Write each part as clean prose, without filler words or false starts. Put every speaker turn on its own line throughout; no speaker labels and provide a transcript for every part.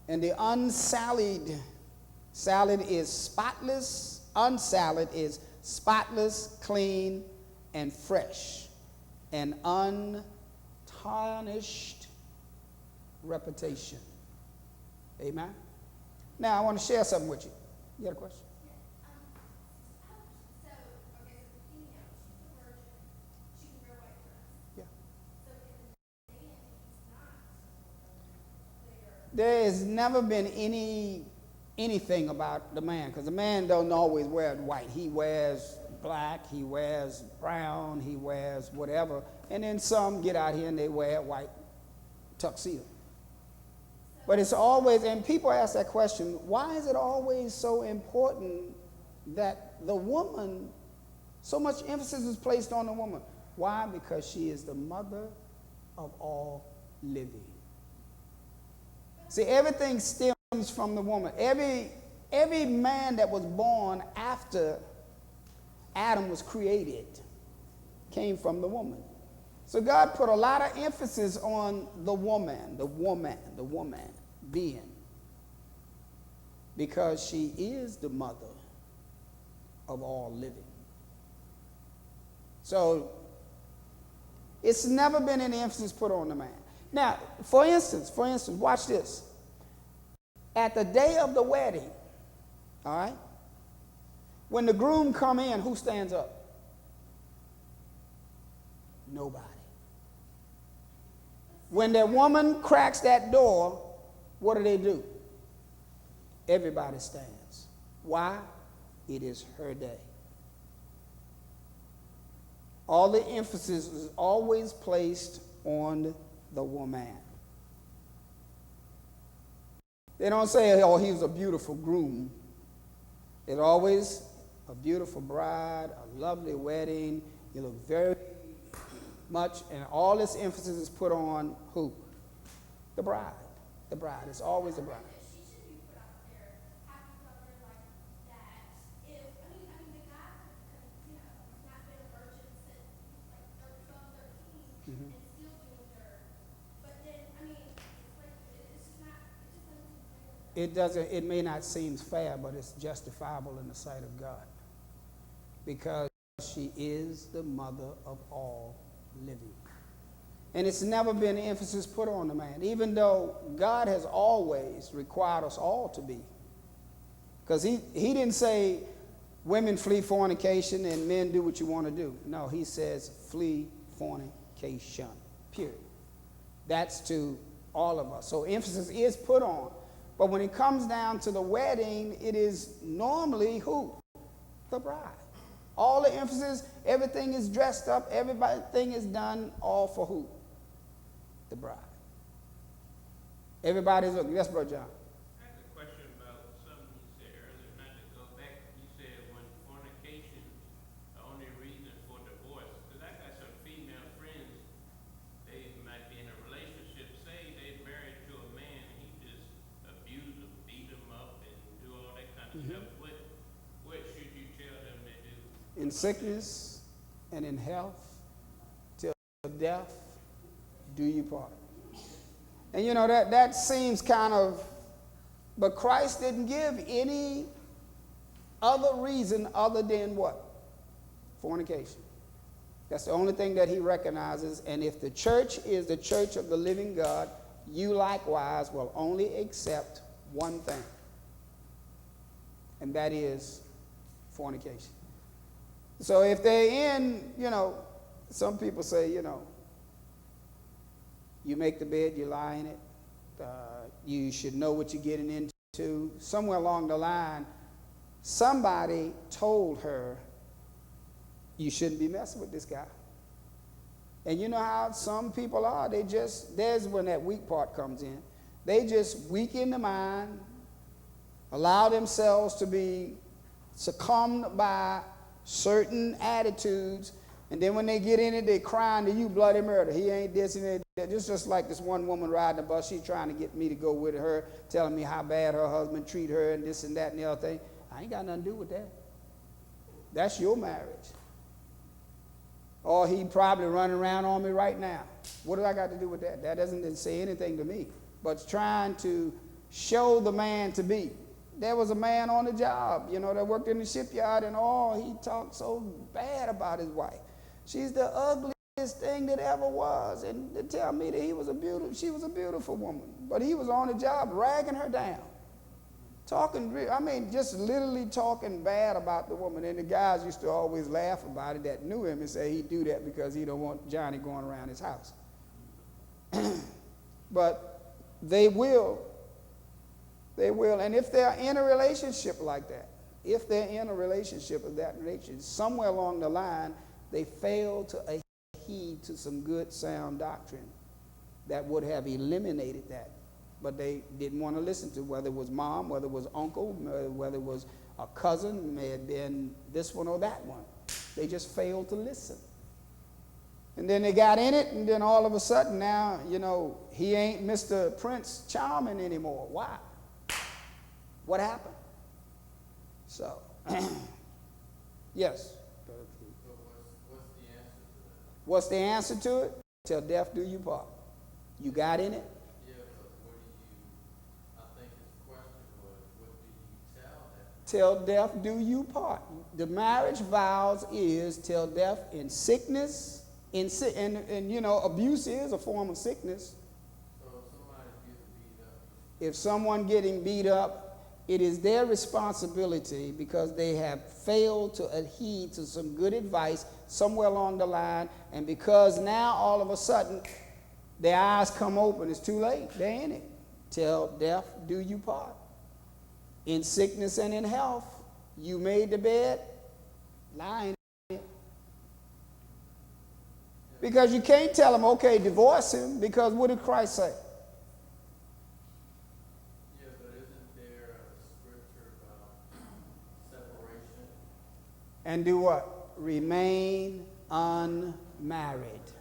And the unsalad salad is spotless. Unsalad is spotless, clean, and fresh, and untarnished reputation. Amen. Now I want to share something with you. You got a question? There has never been anything about the man, because the man don't always wear white. He wears black, he wears brown, he wears whatever, and then some get out here and they wear white tuxedo. But it's always, and people ask that question, why is it always so important that the woman, so much emphasis is placed on the woman? Why? Because she is the mother of all living. See, everything stems from the woman. Every man that was born after Adam was created came from the woman. So God put a lot of emphasis on the woman being, because she is the mother of all living. So it's never been any emphasis put on the man. Now, for instance, watch this. At the day of the wedding, all right, when the groom come in, who stands up? Nobody. When that woman cracks that door, what do? Everybody stands. Why? It is her day. All the emphasis is always placed on the woman. They don't say, oh, he was a beautiful groom. It's always a beautiful bride, a lovely wedding. You look very much, and all this emphasis is put on who? The bride. The bride. It's always the bride. It may not seem fair, but it's justifiable in the sight of God, because she is the mother of all living. And it's never been emphasis put on the man, even though God has always required us all to be. Because he didn't say women flee fornication and men do what you want to do. No, he says flee fornication, period. That's to all of us. So emphasis is put on. But when it comes down to the wedding, it is normally who? The bride. All the emphasis, everything is dressed up, everything is done, all for who? The bride. Everybody's looking. Yes, Brother John.
I have a question about something you said earlier, not to go back. You said when fornication, the only reason for divorce. Because I got some female friends, they might be in a relationship, say they married to a man, and he just abuse them, beat them up, and do all that kind of stuff. What should you tell them to do?
In sickness and in health, till death, do you part. And you know, that seems kind of, but Christ didn't give any other reason other than what? Fornication. That's the only thing that he recognizes. And if the church is the church of the living God, you likewise will only accept one thing, and that is fornication. So if they're in, some people say, you make the bed, you lie in it, you should know what you're getting into. Somewhere along the line, somebody told her, you shouldn't be messing with this guy. And you know how some people are, there's when that weak part comes in. They just weak in the mind, allow themselves to be succumbed by certain attitudes, and then when they get in it, they crying to you bloody murder. He ain't this and that. It's just like this one woman riding the bus. She's trying to get me to go with her, telling me how bad her husband treat her and this and that and the other thing. I ain't got nothing to do with that. That's your marriage. Or he probably running around on me right now. What do I got to do with that? That doesn't say anything to me. But trying to show the man to be. There was a man on the job, that worked in the shipyard, and he talked so bad about his wife. She's the ugliest thing that ever was. And to tell me that she was a beautiful woman. But he was on the job ragging her down. Just literally talking bad about the woman. And the guys used to always laugh about it that knew him and say he'd do that because he don't want Johnny going around his house. But they will. They will. And if they're in a relationship like that, if they're in a relationship of that nature, somewhere along the line, they fail to heed to some good, sound doctrine that would have eliminated that. But they didn't want to listen to, whether it was mom, whether it was uncle, whether it was a cousin, may have been this one or that one. They just failed to listen. And then they got in it, and then all of a sudden now, he ain't Mr. Prince Charming anymore. Why? What happened? So, yes.
So what's the answer to that?
What's the answer to it? Till death do you part. You got in it?
Yeah, but I think his question was, what do you tell them?
Till death do you part. The marriage vows is till death in sickness, and abuse is a form of sickness.
So if somebody's getting beat up.
If someone getting beat up, it is their responsibility because they have failed to adhere to some good advice somewhere along the line, and because now all of a sudden their eyes come open, it's too late. They're in it. Till death do you part. In sickness and in health, you made the bed, lie in it. Because you can't tell them, okay, divorce him, because what did Christ say?
Yeah, but isn't there a scripture about separation?
And do what? Remain unmarried.
So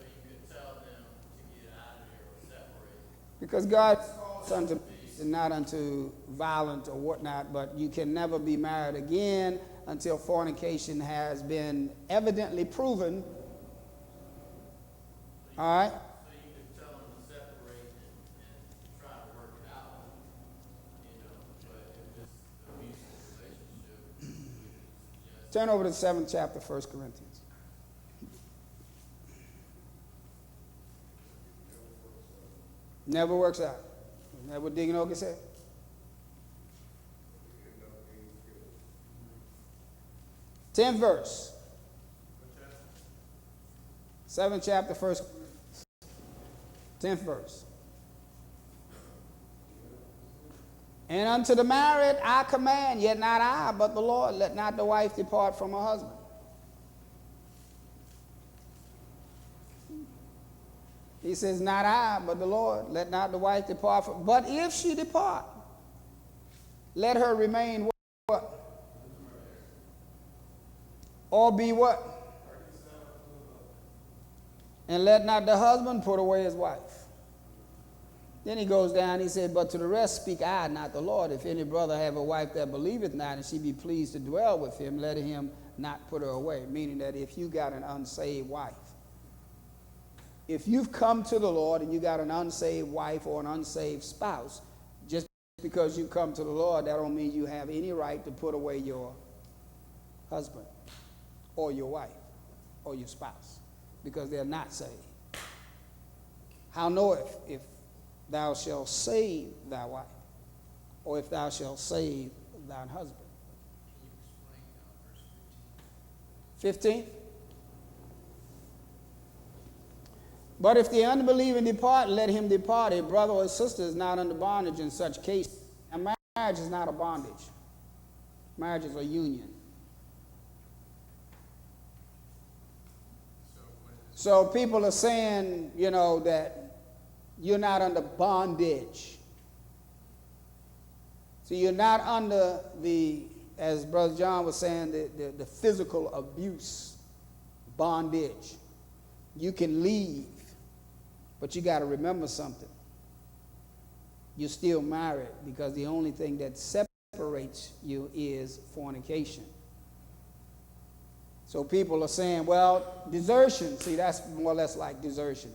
you could tell them to get out of there or separate.
Because God calls unto peace and not unto violence or whatnot, but you can never be married again until fornication has been evidently proven. All right?
So you could tell them to separate and try to work it out, but if it's an abusive relationship, you
Turn over to the 7th chapter, 1 Corinthians. Never works out. Isn't that what Deacon Ogie said? Tenth verse. 7th chapter, 1st. 10th verse. And unto the married I command, yet not I, but the Lord, let not the wife depart from her husband. He says, not I, but the Lord, let not the wife depart from. But if she depart, let her remain what? Or be what? And let not the husband put away his wife. Then he goes down, he said, but to the rest speak I, not the Lord. If any brother have a wife that believeth not, and she be pleased to dwell with him, let him not put her away. Meaning that if you got an unsaved wife, if you've come to the Lord and you got an unsaved wife or an unsaved spouse, just because you come to the Lord, that don't mean you have any right to put away your husband or your wife or your spouse, because they're not saved. How knoweth if thou shalt save thy wife, or if thou shalt save thine husband?
Can you explain verse
15. But if the unbelieving depart, let him depart. A brother or sister is not under bondage in such case. And marriage is not a bondage. Marriage is a union. So people are saying, that you're not under bondage. So you're not under as Brother John was saying, the physical abuse, bondage. You can leave, but you got to remember something. You're still married, because the only thing that separates you is fornication. So people are saying, well, desertion. See, that's more or less like desertion,